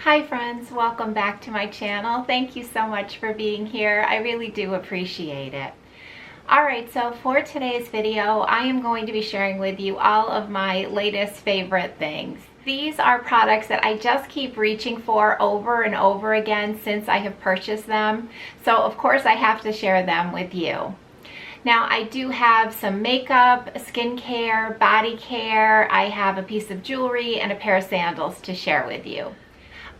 Hi friends, welcome back to my channel. Thank you so much for being here. I really do appreciate it. Alright, so for today's video, I am going to be sharing with you all of my latest favorite things. These are products that I just keep reaching for over and over again since I have purchased them. So of course I have to share them with you. Now I do have some makeup, skincare, body care. I have a piece of jewelry and a pair of sandals to share with you.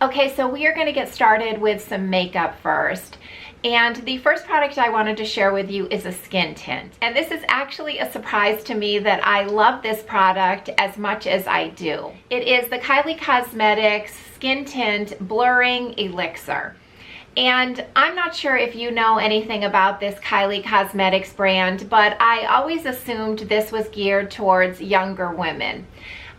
Okay, so we are going to get started with some makeup first. And the first product I wanted to share with you is a skin tint. And this is actually a surprise to me that I love this product as much as I do. It is the Kylie Cosmetics Skin Tint Blurring Elixir. And I'm not sure if you know anything about this Kylie Cosmetics brand, but I always assumed this was geared towards younger women.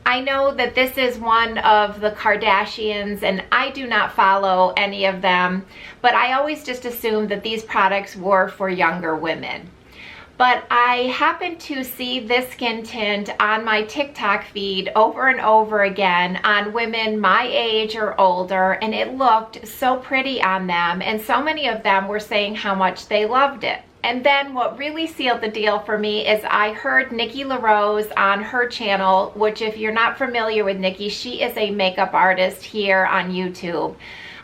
I know that this is one of the Kardashians and I do not follow any of them, but I always just assumed that these products were for younger women. But I happened to see this skin tint on my TikTok feed over and over again on women my age or older, and it looked so pretty on them, and so many of them were saying how much they loved it. And then what really sealed the deal for me is I heard Nikki LaRose on her channel, which if you're not familiar with Nikki, she is a makeup artist here on YouTube.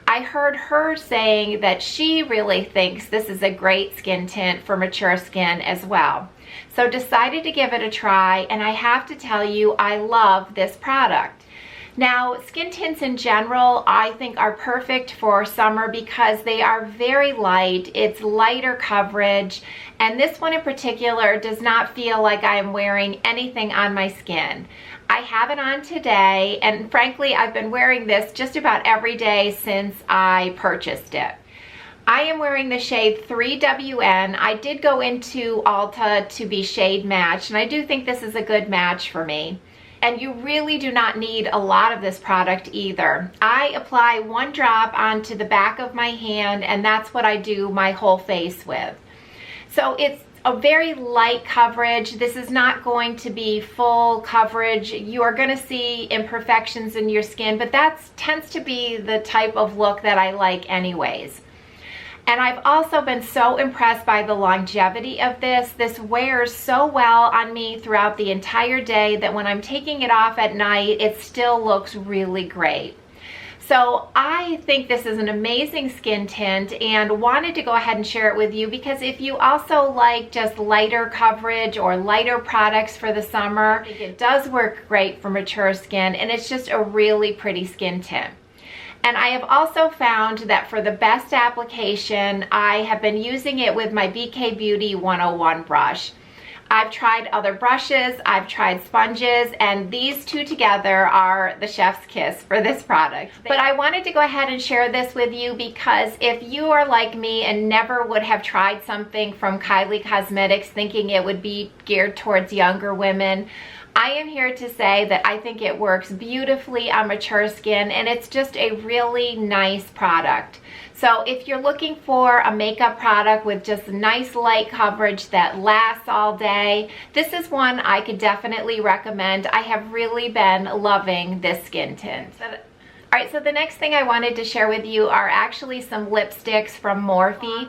I heard her saying that she really thinks this is a great skin tint for mature skin as well. So decided to give it a try, and I have to tell you, I love this product. Now, skin tints in general, I think are perfect for summer because they are very light. It's lighter coverage, and this one in particular does not feel like I am wearing anything on my skin. I have it on today, and frankly, I've been wearing this just about every day since I purchased it. I am wearing the shade 3WN. I did go into Ulta to be shade matched, and I do think this is a good match for me. And you really do not need a lot of this product either. I apply one drop onto the back of my hand, and that's what I do my whole face with. So it's a very light coverage. This is not going to be full coverage. You are going to see imperfections in your skin, but that tends to be the type of look that I like anyways. And I've also been so impressed by the longevity of this. This wears so well on me throughout the entire day that when I'm taking it off at night, it still looks really great. So I think this is an amazing skin tint and wanted to go ahead and share it with you because if you also like just lighter coverage or lighter products for the summer, I think it does work great for mature skin, and it's just a really pretty skin tint. And I have also found that for the best application, I have been using it with my BK Beauty 101 brush. I've tried other brushes, I've tried sponges, and these two together are the chef's kiss for this product. But I wanted to go ahead and share this with you because if you are like me and never would have tried something from Kylie Cosmetics thinking it would be geared towards younger women, I am here to say that I think it works beautifully on mature skin, and it's just a really nice product. So if you're looking for a makeup product with just nice light coverage that lasts all day, this is one I could definitely recommend. I have really been loving this skin tint. Alright, so the next thing I wanted to share with you are actually some lipsticks from Morphe.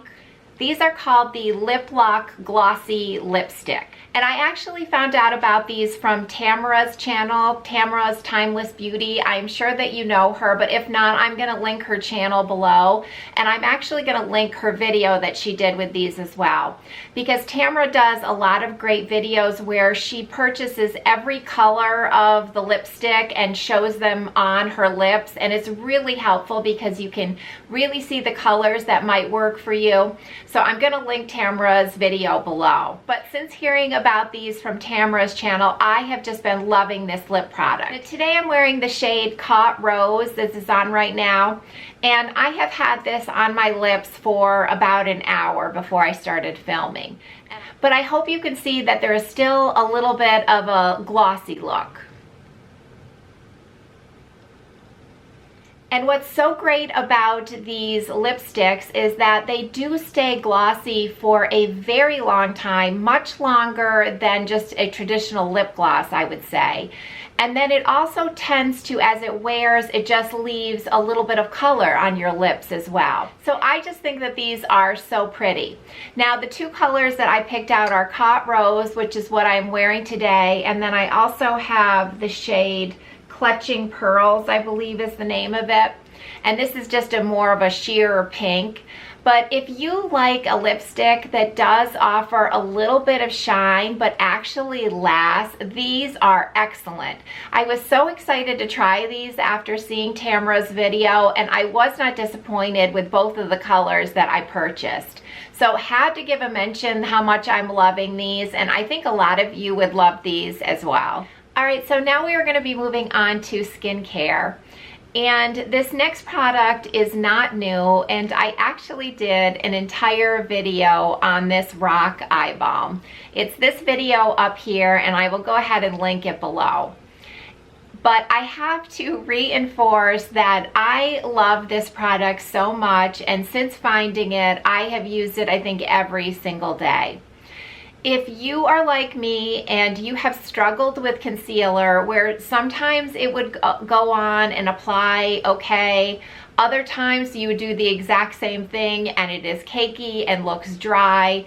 These are called the Liplock Glossy Lipstick. And I actually found out about these from Tamara's channel, Tamara's Timeless Beauty. I'm sure that you know her, but if not, I'm going to link her channel below. And I'm actually going to link her video that she did with these as well. Because Tamara does a lot of great videos where she purchases every color of the lipstick and shows them on her lips. And it's really helpful because you can really see the colors that might work for you. So I'm going to link Tamara's video below. But since hearing about these from Tamara's channel, I have just been loving this lip product. Now, today I'm wearing the shade Caught Rose. This is on right now. And I have had this on my lips for about an hour before I started filming. But I hope you can see that there is still a little bit of a glossy look. And what's so great about these lipsticks is that they do stay glossy for a very long time, much longer than just a traditional lip gloss, I would say. And then it also tends to, as it wears, it just leaves a little bit of color on your lips as well. So I just think that these are so pretty. Now the two colors that I picked out are Caught Rose, which is what I'm wearing today, and then I also have the shade Clutching Pearls, I believe is the name of it. And this is just a more of a sheer pink. But if you like a lipstick that does offer a little bit of shine but actually lasts, these are excellent. I was so excited to try these after seeing Tamara's video, and I was not disappointed with both of the colors that I purchased. So had to give a mention how much I'm loving these, and I think a lot of you would love these as well. All right, so now we are going to be moving on to skincare. And this next product is not new, and I actually did an entire video on this rock eye balm. It's this video up here, and I will go ahead and link it below. But I have to reinforce that I love this product so much, and since finding it, I have used it, I think, every single day. If you are like me and you have struggled with concealer where sometimes it would go on and apply okay, other times you would do the exact same thing and it is cakey and looks dry,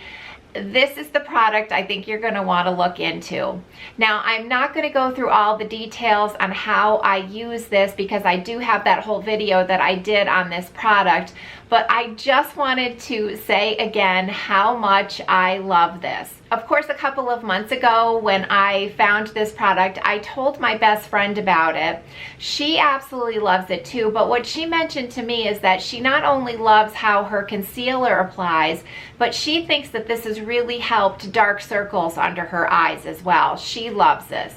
this is the product I think you're going to want to look into. Now, I'm not going to go through all the details on how I use this because I do have that whole video that I did on this product, but I just wanted to say again how much I love this. Of course, a couple of months ago when I found this product, I told my best friend about it. She absolutely loves it too, but what she mentioned to me is that she not only loves how her concealer applies, but she thinks that this has really helped dark circles under her eyes as well. She loves this.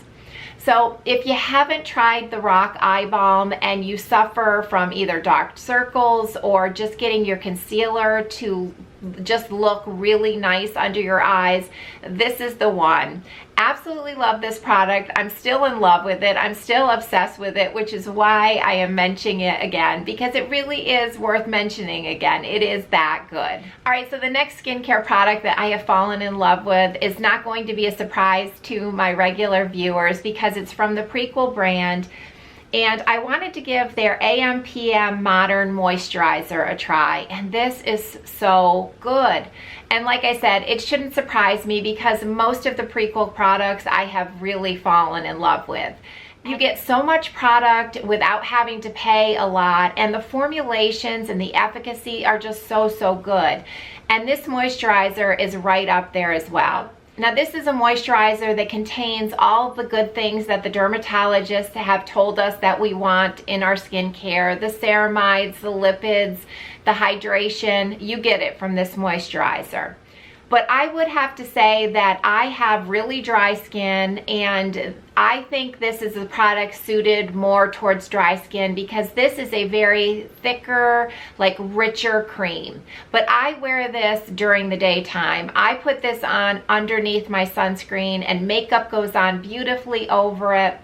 So if you haven't tried the Rock Eye Balm and you suffer from either dark circles or just getting your concealer to just look really nice under your eyes, this is the one. Absolutely love this product. I'm still in love with it. I'm still obsessed with it, which is why I am mentioning it again, because it really is worth mentioning again. It is that good. All right, so the next skincare product that I have fallen in love with is not going to be a surprise to my regular viewers because it's from the Prequel brand. And I wanted to give their AM PM Modern Moisturizer a try, and this is so good. And like I said, it shouldn't surprise me because most of the Prequel products I have really fallen in love with. You get so much product without having to pay a lot, and the formulations and the efficacy are just so good. And this moisturizer is right up there as well. Now this is a moisturizer that contains all the good things that the dermatologists have told us that we want in our skincare. The ceramides, the lipids, the hydration, you get it from this moisturizer. But I would have to say that I have really dry skin, and I think this is a product suited more towards dry skin because this is a very thicker, like richer cream. But I wear this during the daytime. I put this on underneath my sunscreen and makeup goes on beautifully over it.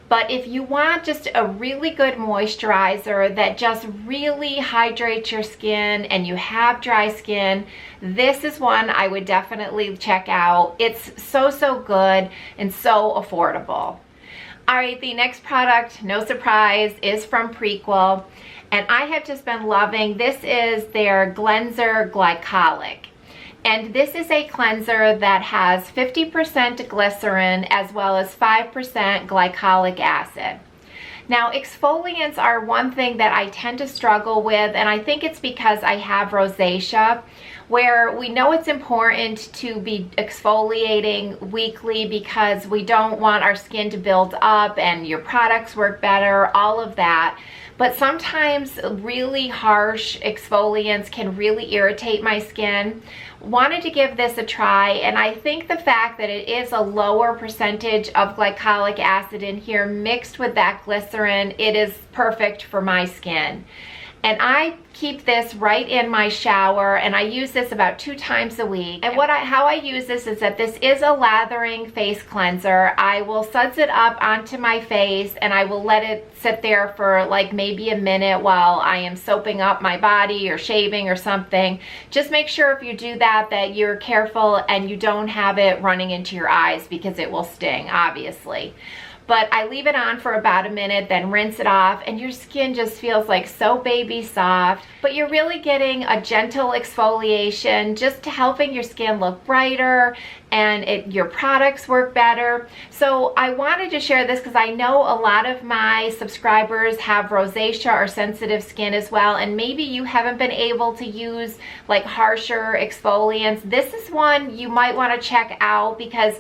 But if you want just a really good moisturizer that just really hydrates your skin and you have dry skin, this is one I would definitely check out. It's so good and so affordable. All right, the next product, no surprise, is from Prequel. And I have just been loving, this is their Gleanser Glycolic. And this is a cleanser that has 50% glycerin as well as 5% glycolic acid. Now, exfoliants are one thing that I tend to struggle with, and I think it's because I have rosacea, where we know it's important to be exfoliating weekly because we don't want our skin to build up and your products work better, all of that. But sometimes really harsh exfoliants can really irritate my skin. Wanted to give this a try, and I think the fact that it is a lower percentage of glycolic acid in here mixed with that glycerin, it is perfect for my skin. And I keep this right in my shower, and I use this about 2 times a week. And how I use this is that this is a lathering face cleanser. I will suds it up onto my face, and I will let it sit there for like maybe a minute while I am soaping up my body or shaving or something. Just make sure if you do that you're careful and you don't have it running into your eyes, because it will sting, obviously. But I leave it on for about a minute, then rinse it off, and your skin just feels like so baby soft. But you're really getting a gentle exfoliation, just to helping your skin look brighter, and your products work better. So I wanted to share this because I know a lot of my subscribers have rosacea or sensitive skin as well, and maybe you haven't been able to use like harsher exfoliants. This is one you might want to check out, because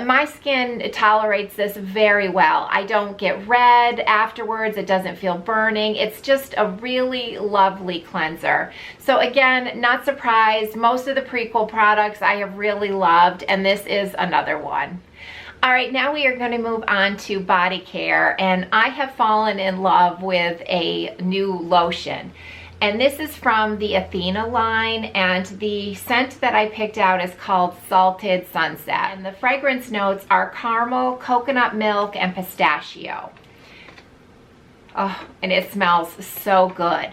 my skin tolerates this very well. I don't get red afterwards. It doesn't feel burning. It's just a really lovely cleanser. So again, not surprised. Most of the Prequel products I have really loved, and this is another one. All right, now we are going to move on to body care, and I have fallen in love with a new lotion. And this is from the Athena line, and the scent that I picked out is called Salted Sunset. And the fragrance notes are caramel, coconut milk, and pistachio. Oh, and it smells so good.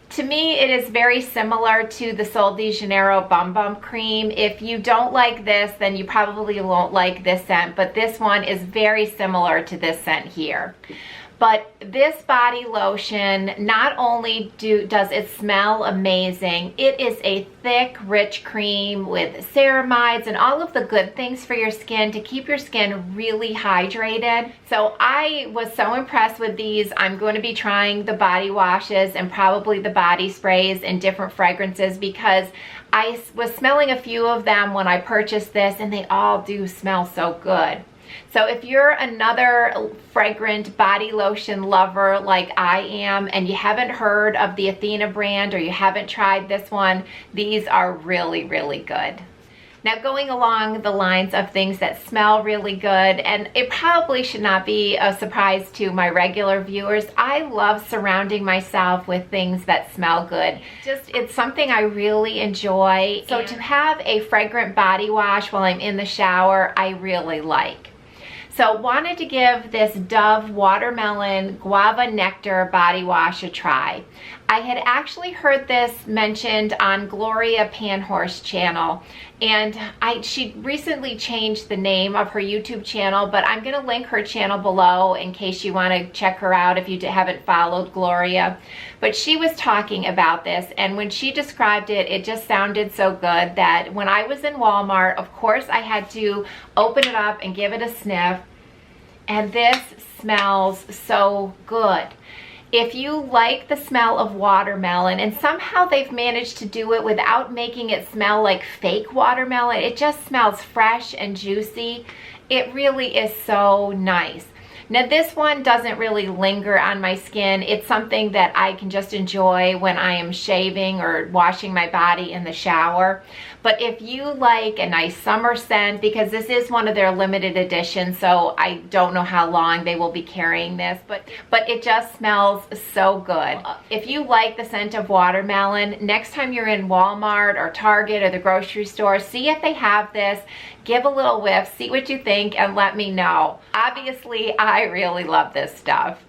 To me, it is very similar to the Sol de Janeiro Bum Bum Cream. If you don't like this, then you probably won't like this scent, but this one is very similar to this scent here. But this body lotion, not only does it smell amazing, it is a thick, rich cream with ceramides and all of the good things for your skin to keep your skin really hydrated. So I was so impressed with these. I'm going to be trying the body washes and probably the body sprays and different fragrances, because I was smelling a few of them when I purchased this, and they all do smell so good. So if you're another fragrant body lotion lover like I am, and you haven't heard of the Athena brand or you haven't tried this one, these are really, really good. Now, going along the lines of things that smell really good, and it probably should not be a surprise to my regular viewers, I love surrounding myself with things that smell good. It's something I really enjoy. So to have a fragrant body wash while I'm in the shower, I really like. So wanted to give this Dove Watermelon Guava Nectar body wash a try. I had actually heard this mentioned on Gloria Panhorse's channel, and she recently changed the name of her YouTube channel, but I'm going to link her channel below in case you want to check her out if you haven't followed Gloria. But she was talking about this, and when she described it, it just sounded so good that when I was in Walmart, of course I had to open it up and give it a sniff, and this smells so good. If you like the smell of watermelon, and somehow they've managed to do it without making it smell like fake watermelon, it just smells fresh and juicy. It really is so nice. Now this one doesn't really linger on my skin. It's something that I can just enjoy when I am shaving or washing my body in the shower. But if you like a nice summer scent, because this is one of their limited editions, so I don't know how long they will be carrying this, but it just smells so good. If you like the scent of watermelon, next time you're in Walmart or Target or the grocery store, see if they have this. Give a little whiff, see what you think, and let me know. Obviously, I really love this stuff.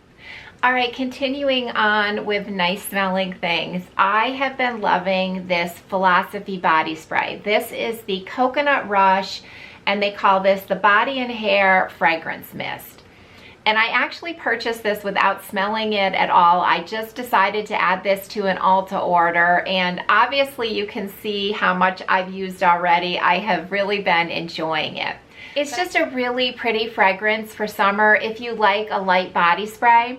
All right, continuing on with nice smelling things. I have been loving this Philosophy body spray. This is the Coconut Rush, and they call this the Body and Hair Fragrance Mist. And I actually purchased this without smelling it at all. I just decided to add this to an Ulta order, and obviously you can see how much I've used already. I have really been enjoying it. It's just a really pretty fragrance for summer if you like a light body spray.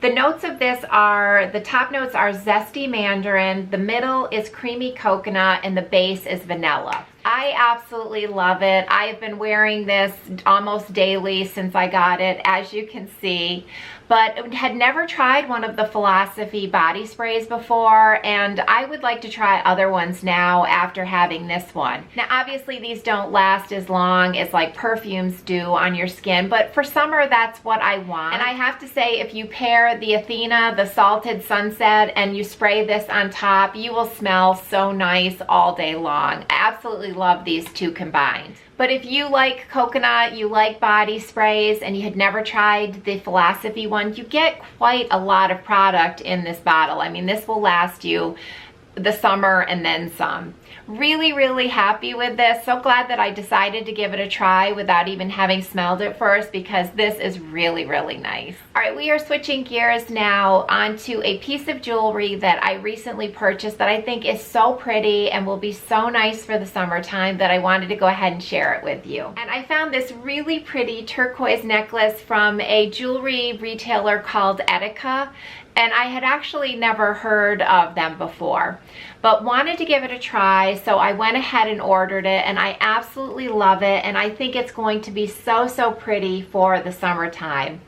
The notes of this are, the top notes are zesty mandarin, the middle is creamy coconut, and the base is vanilla. I absolutely love it. I have been wearing this almost daily since I got it, as you can see. but had never tried one of the Philosophy body sprays before, and I would like to try other ones now after having this one. Now obviously these don't last as long as like perfumes do on your skin, but for summer that's what I want. And I have to say, if you pair the Athena, the Salted Sunset, and you spray this on top, you will smell so nice all day long. I absolutely love these two combined. But if you like coconut, you like body sprays, and you had never tried the Philosophy one, you get quite a lot of product in this bottle. I mean, this will last you the summer and then some. Really, really happy with this. So glad that I decided to give it a try without even having smelled it first, because this is really, really nice. All right, we are switching gears now onto a piece of jewelry that I recently purchased that I think is so pretty and will be so nice for the summertime that I wanted to go ahead and share it with you. And I found this really pretty turquoise necklace from a jewelry retailer called Ettika. And I had actually never heard of them before, but wanted to give it a try, so I went ahead and ordered it, and I absolutely love it, and I think it's going to be so, so pretty for the summertime.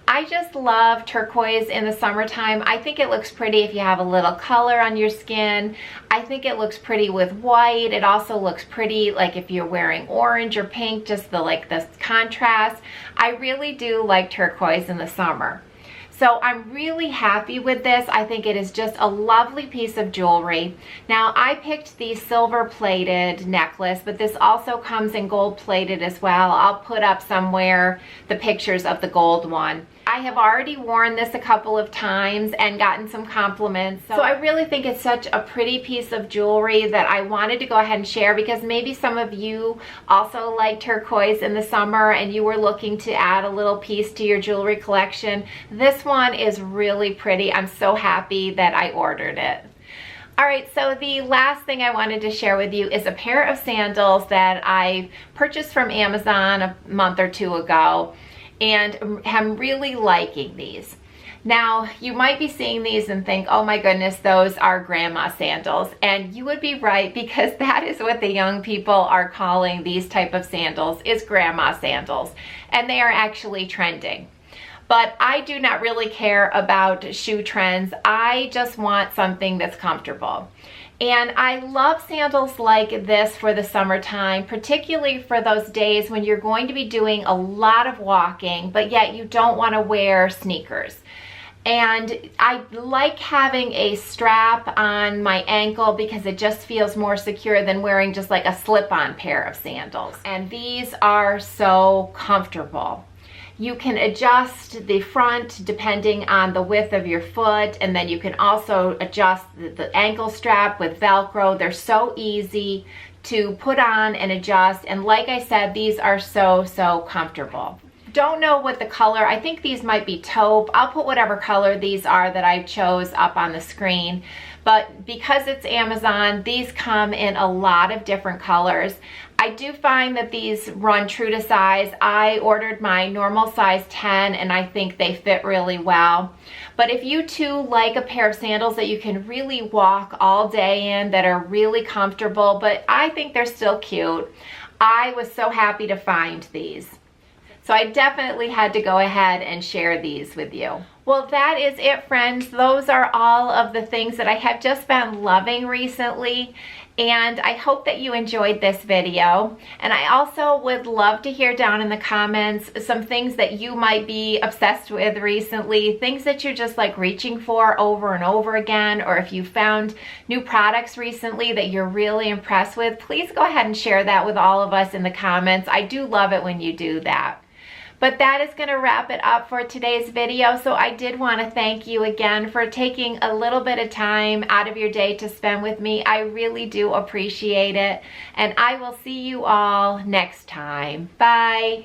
I just love turquoise in the summertime. I think it looks pretty if you have a little color on your skin. I think it looks pretty with white. It also looks pretty like if you're wearing orange or pink, just the contrast. I really do like turquoise in the summer. So I'm really happy with this. I think it is just a lovely piece of jewelry. Now I picked the silver plated necklace, but this also comes in gold plated as well. I'll put up somewhere the pictures of the gold one. I have already worn this a couple of times and gotten some compliments. So I really think it's such a pretty piece of jewelry that I wanted to go ahead and share, because maybe some of you also like turquoise in the summer and you were looking to add a little piece to your jewelry collection. This one is really pretty. I'm so happy that I ordered it. All right, so the last thing I wanted to share with you is a pair of sandals that I purchased from Amazon a month or two ago, and I'm really liking these. Now, you might be seeing these and think, oh my goodness, those are grandma sandals. And you would be right, because that is what the young people are calling these type of sandals, is grandma sandals. And they are actually trending. But I do not really care about shoe trends. I just want something that's comfortable. And I love sandals like this for the summertime, particularly for those days when you're going to be doing a lot of walking, but yet you don't want to wear sneakers. And I like having a strap on my ankle because it just feels more secure than wearing just like a slip-on pair of sandals. And these are so comfortable. You can adjust the front depending on the width of your foot, and then you can also adjust the ankle strap with Velcro. They're so easy to put on and adjust, and like I said, these are so, so comfortable. Don't know what the color, I think these might be taupe. I'll put whatever color these are that I chose up on the screen. But because it's Amazon, these come in a lot of different colors. I do find that these run true to size. I ordered my normal size 10 and I think they fit really well. But if you too like a pair of sandals that you can really walk all day in, that are really comfortable, but I think they're still cute, I was so happy to find these. So I definitely had to go ahead and share these with you. Well, that is it, friends. Those are all of the things that I have just been loving recently. And I hope that you enjoyed this video. And I also would love to hear down in the comments some things that you might be obsessed with recently, things that you're just like reaching for over and over again, or if you found new products recently that you're really impressed with, please go ahead and share that with all of us in the comments. I do love it when you do that. But that is going to wrap it up for today's video. So I did want to thank you again for taking a little bit of time out of your day to spend with me. I really do appreciate it. And I will see you all next time. Bye.